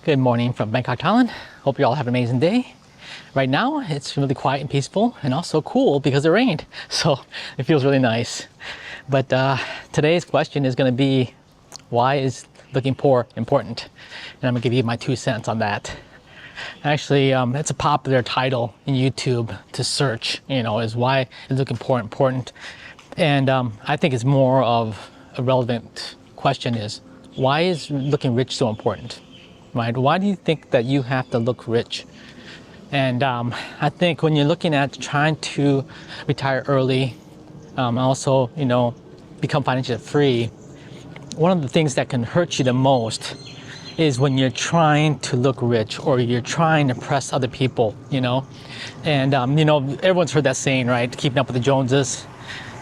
Good morning from Bangkok, Thailand. Hope you all have an amazing day. Right now, it's really quiet and peaceful and also cool because it rained. So it feels really nice. But today's question is going to be, why is looking poor important? And I'm going to give you my 2 cents on that. Actually, it's a popular title in YouTube to search, is why is looking poor important? And I think it's more of a relevant question is, why is looking rich so important? Right? Why do you think that you have to look rich? And I think when you're looking at trying to retire early, also, become financially free, one of the things that can hurt you the most is when you're trying to look rich or you're trying to impress other people, And, everyone's heard that saying, right? Keeping up with the Joneses.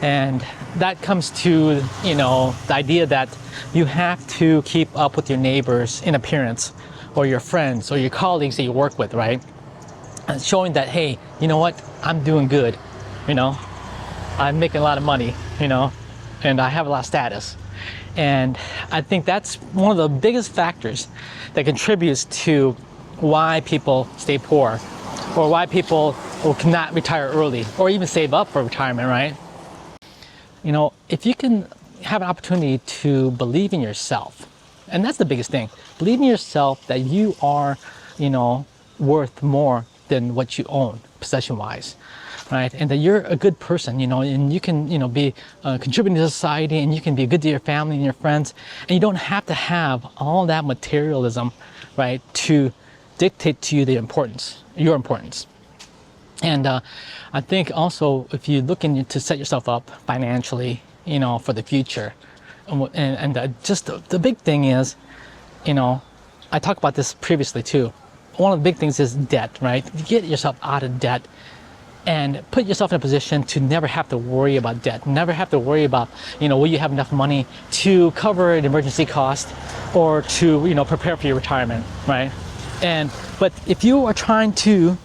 And that comes to, the idea that you have to keep up with your neighbors in appearance, or your friends or your colleagues that you work with, right? And showing that, hey, you know what? I'm doing good, I'm making a lot of money, and I have a lot of status. And I think that's one of the biggest factors that contributes to why people stay poor, or why people cannot retire early, or even save up for retirement, right? If you can have an opportunity to believe in yourself, and that's the biggest thing, believe in yourself that you are, worth more than what you own possession-wise, right? And that you're a good person, and you can, be contributing to society, and you can be good to your family and your friends, and you don't have to have all that materialism, right, to dictate to you your importance. And I think also, if you're looking to set yourself up financially, for the future, and just the big thing is, I talked about this previously too. One of the big things is debt, right? Get yourself out of debt and put yourself in a position to never have to worry about debt, never have to worry about, will you have enough money to cover an emergency cost or to, prepare for your retirement, right? But if you are trying to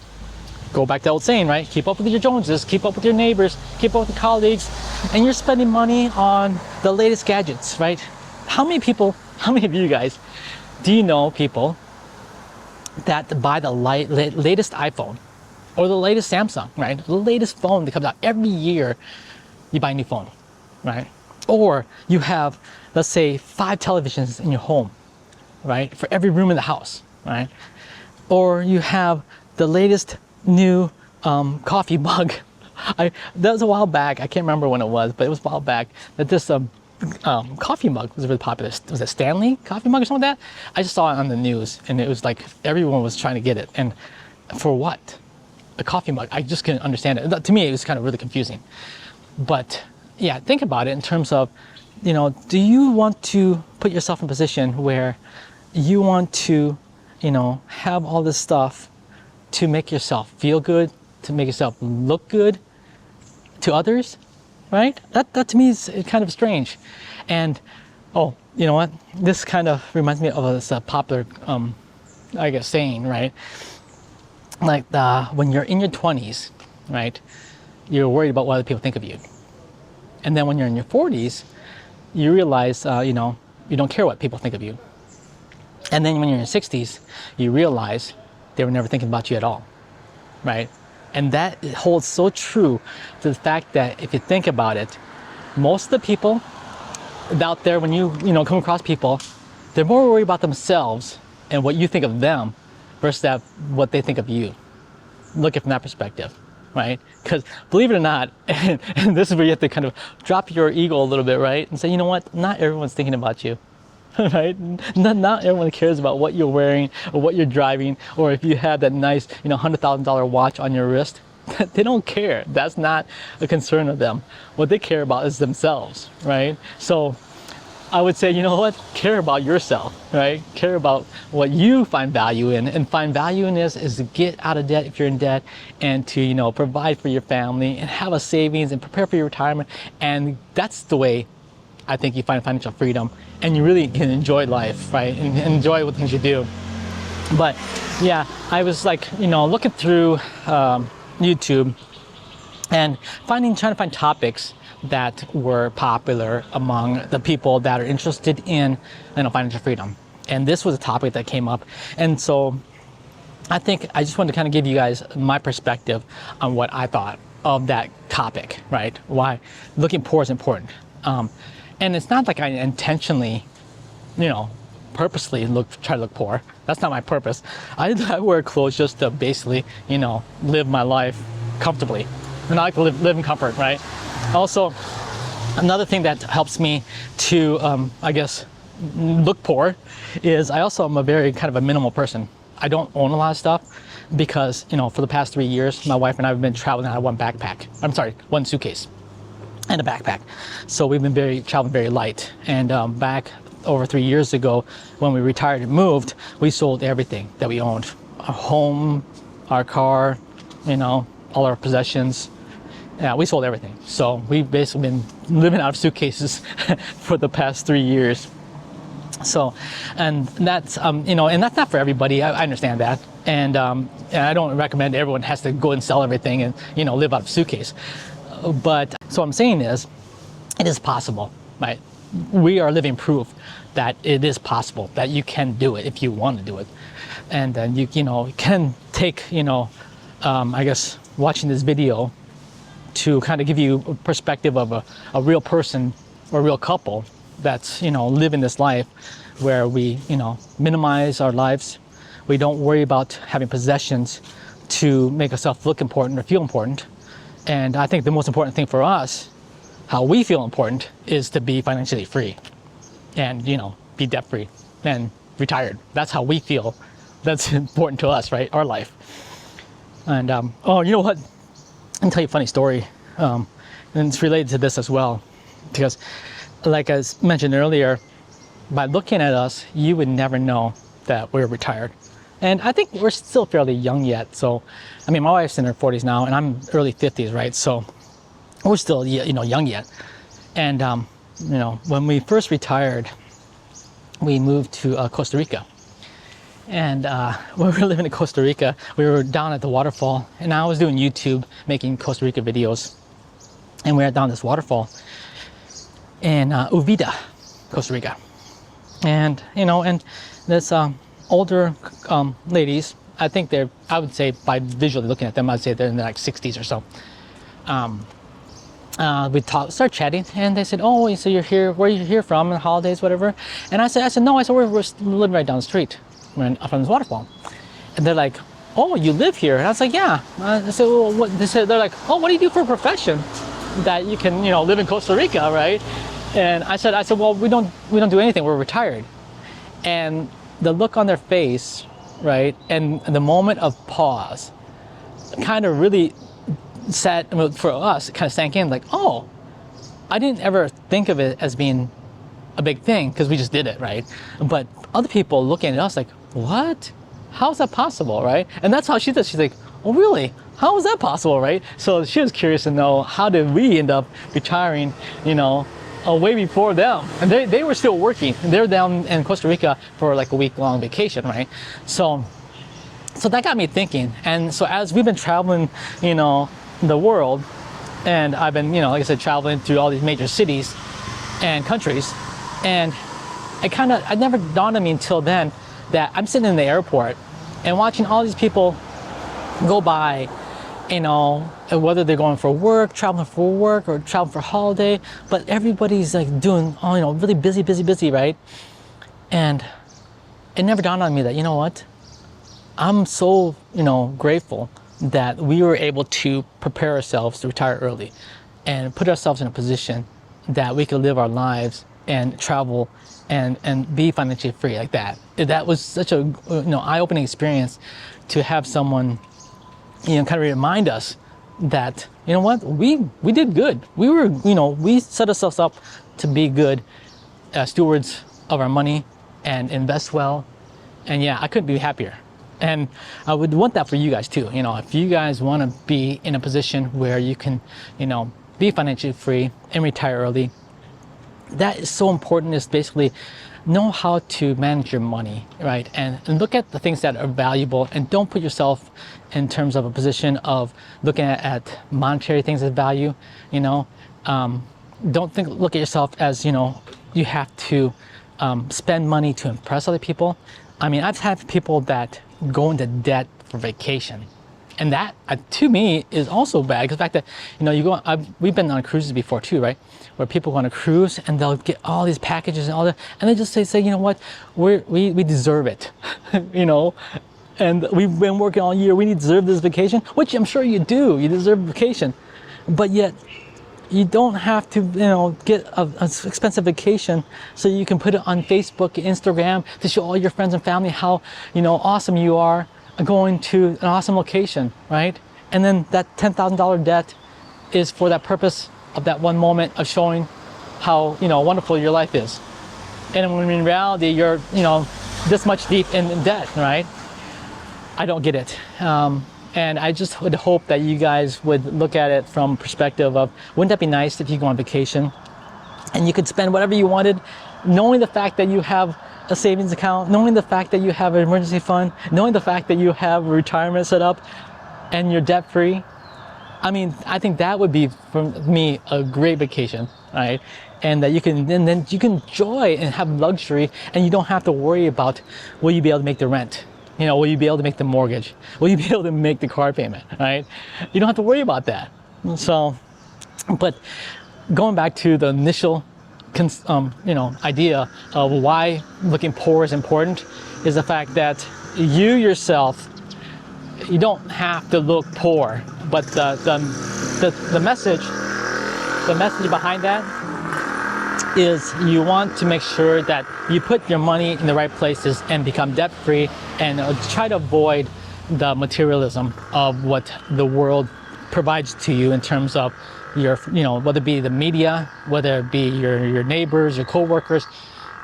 go back to the old saying, right? Keep up with your Joneses, keep up with your neighbors, keep up with your colleagues, and you're spending money on the latest gadgets, right? How many of you guys, do you know people that buy the latest iPhone or the latest Samsung, right? The latest phone that comes out every year, you buy a new phone, right? Or you have, let's say, 5 televisions in your home, right? For every room in the house, right? Or you have the latest new coffee mug. That was a while back. I can't remember when it was, but it was a while back that this coffee mug was really popular. Was it Stanley coffee mug or something like that? I just saw it on the news, and it was like everyone was trying to get it. And for what? A coffee mug? I just couldn't understand it. To me, it was kind of really confusing. But yeah, think about it in terms of, do you want to put yourself in a position where you want to, have all this stuff to make yourself feel good, to make yourself look good to others, right? That to me is kind of strange. And, you know what? This kind of reminds me of this popular, saying, right? Like when you're in your 20s, right? You're worried about what other people think of you. And then when you're in your 40s, you realize, you don't care what people think of you. And then when you're in your 60s, you realize they were never thinking about you at all, right? And that holds so true to the fact that if you think about it, most of the people out there, when you come across people, they're more worried about themselves and what you think of them versus what they think of you. Look at it from that perspective, right? Because believe it or not, and this is where you have to kind of drop your ego a little bit, right? And say, you know what? Not everyone's thinking about you. Right? Not everyone cares about what you're wearing or what you're driving, or if you have that nice, $100,000 watch on your wrist. They don't care. That's not a concern of them. What they care about is themselves, right? So I would say, care about yourself, right? Care about what you find value in, and find value in this is to get out of debt if you're in debt, and to, provide for your family and have a savings and prepare for your retirement. And that's the way I think you find financial freedom, and you really can enjoy life, right? And enjoy what things you do. But yeah, I was looking through YouTube and trying to find topics that were popular among the people that are interested in financial freedom. And this was a topic that came up. And so I think I just wanted to kind of give you guys my perspective on what I thought of that topic, right? Why looking poor is important. And it's not like I intentionally, purposely try to look poor. That's not my purpose. I wear clothes just to basically, live my life comfortably. And I like to live in comfort, right? Also, another thing that helps me to, I guess, look poor is I also am a very kind of a minimal person. I don't own a lot of stuff because, for the past 3 years, my wife and I have been traveling out of one suitcase and a backpack. So we've been traveling very light. And back over 3 years ago, when we retired and moved, we sold everything that we owned. Our home, our car, all our possessions. Yeah, we sold everything. So we've basically been living out of suitcases for the past 3 years. So, and that's, and that's not for everybody. I understand that. And I don't recommend everyone has to go and sell everything and, live out of a suitcase. But so what I'm saying is, it is possible, right? We are living proof that it is possible, that you can do it if you want to do it. And then you can take, I guess, watching this video to kind of give you a perspective of a real person or a real couple that's, living this life where we, minimize our lives. We don't worry about having possessions to make ourselves look important or feel important. And I think the most important thing for us, how we feel important, is to be financially free and, be debt free and retired. That's how we feel. That's important to us, right? Our life. And, oh, you know what? I'll tell you a funny story. And it's related to this as well. Because, like I mentioned earlier, by looking at us, you would never know that we're retired. And I think we're still fairly young yet. So, my wife's in her 40s now, and I'm early 50s, right? So, we're still, young yet. And, when we first retired, we moved to Costa Rica. And when we were living in Costa Rica, we were down at the waterfall, and I was doing YouTube, making Costa Rica videos. And we were down this waterfall in Uvida, Costa Rica. And, and this older ladies, I think I would say by visually looking at them, I'd say they're in their like 60s or so. We started chatting, and they said, "Oh, so you're here? Where are you here from? On the holidays, whatever?" And I said, "No." I said, "We're living right down the street, from this waterfall." And they're like, "Oh, you live here?" And I was like, "Yeah." I said, "Well, what?" They're like, "Oh, what do you do for a profession that you can, live in Costa Rica, right?" And I said, "Well, we don't do anything. We're retired." And the look on their face, right, and the moment of pause, kind of really for us, it kind of sank in, like, oh, I didn't ever think of it as being a big thing because we just did it, right? But other people looking at us like, what? How is that possible, right? And that's how she does. She's like, oh, really? How is that possible, right? So she was curious to know, how did we end up retiring, way before them? And they were still working. They were down in Costa Rica for like a week-long vacation, right? So that got me thinking. And so as we've been traveling, the world, and I've been, like I said, traveling through all these major cities and countries, and it never dawned on me until then that I'm sitting in the airport and watching all these people go by, whether they're going for work, traveling for work, or traveling for holiday, but everybody's like doing, really busy, right? And it never dawned on me that, what? I'm so, grateful that we were able to prepare ourselves to retire early and put ourselves in a position that we could live our lives and travel and be financially free like that. That was such a eye-opening experience to have someone kind of remind us that what, we did good. We were we set ourselves up to be good stewards of our money and invest well. And yeah, I couldn't be happier. And I would want that for you guys too. If you guys want to be in a position where you can, be financially free and retire early, that is so important. Is basically know how to manage your money, right? And look at the things that are valuable, and don't put yourself in terms of a position of looking at monetary things as value. Don't look at yourself as, you have to spend money to impress other people. I mean, I've had people that go into debt for vacation. And that, to me, is also bad. Because the fact that, you go, we've been on cruises before too, right? Where people go on a cruise and they'll get all these packages and all that, and they just say, you know what, we deserve it, and we've been working all year, we deserve this vacation, which I'm sure you do, you deserve vacation. But yet, you don't have to, get an expensive vacation so you can put it on Facebook and Instagram to show all your friends and family how, awesome you are going to an awesome location, right? And then that $10,000 debt is for that purpose of that one moment of showing how, wonderful your life is. And when in reality, you're, this much deep in debt, right? I don't get it. And I just would hope that you guys would look at it from perspective of, wouldn't that be nice if you go on vacation and you could spend whatever you wanted, knowing the fact that you have a savings account, knowing the fact that you have an emergency fund, knowing the fact that you have retirement set up and you're debt free. I mean, I think that would be, for me, a great vacation, right? And that you can, then you can enjoy and have luxury, and you don't have to worry about, will you be able to make the rent? Will you be able to make the mortgage? Will you be able to make the car payment, right? You don't have to worry about that. So, but going back to the initial idea of why looking poor is important is the fact that you yourself, you don't have to look poor, but the message behind that is you want to make sure that you put your money in the right places and become debt free, and try to avoid the materialism of what the world provides to you in terms of your, whether it be the media, whether it be your neighbors, your coworkers,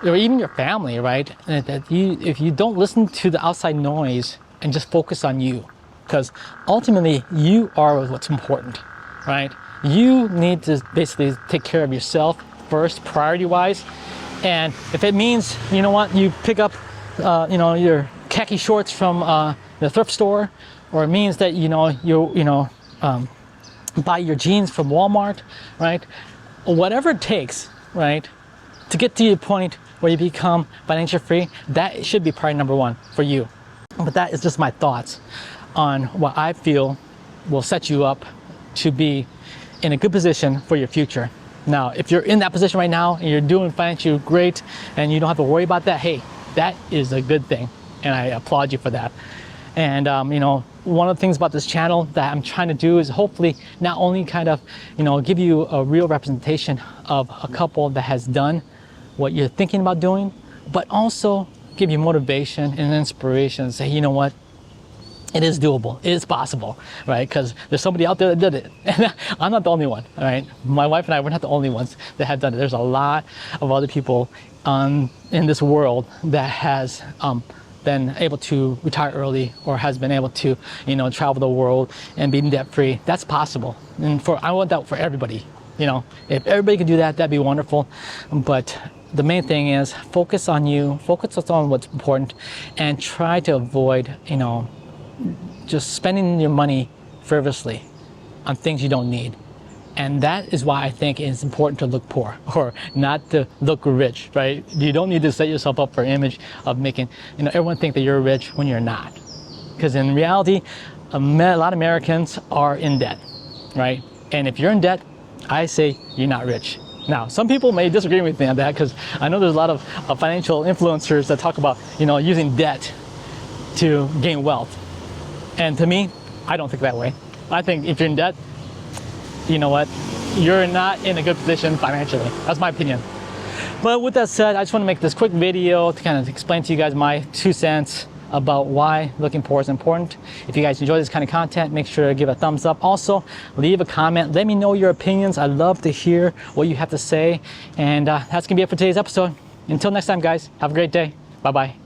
or even your family, right? If you don't listen to the outside noise and just focus on you, because ultimately you are what's important, right? You need to basically take care of yourself first, priority-wise. And if it means, you pick up, your khaki shorts from the thrift store, or it means that buy your jeans from Walmart, right? Whatever it takes, right, to get to the point where you become financially free, that should be priority number one for you. But that is just my thoughts on what I feel will set you up to be in a good position for your future. Now, if you're in that position right now and you're doing financially great and you don't have to worry about that, hey, that is a good thing, and I applaud you for that. And one of the things about this channel that I'm trying to do is hopefully not only kind of, give you a real representation of a couple that has done what you're thinking about doing, but also give you motivation and inspiration and say, you know what, it is doable, it is possible, right? Because there's somebody out there that did it. And I'm not the only one, all right? My wife and I, we're not the only ones that have done it. There's a lot of other people in this world that has been able to retire early, or has been able to, travel the world and be debt free. That's possible. And I want that for everybody. If everybody could do that, that'd be wonderful. But the main thing is focus on you, focus on what's important, and try to avoid, just spending your money frivolously on things you don't need. And that is why I think it's important to look poor, or not to look rich, right? You don't need to set yourself up for an image of making, everyone think that you're rich when you're not. Because in reality, a lot of Americans are in debt, right? And if you're in debt, I say you're not rich. Now, some people may disagree with me on that, because I know there's a lot of financial influencers that talk about, using debt to gain wealth. And to me, I don't think that way. I think if you're in debt, you know what, you're not in a good position financially. That's my opinion. But with that said, I just want to make this quick video to kind of explain to you guys my 2 cents about why looking poor is important. If you guys enjoy this kind of content, make sure to give a thumbs up. Also, leave a comment. Let me know your opinions. I love to hear what you have to say. And that's going to be it for today's episode. Until next time, guys, have a great day. Bye-bye.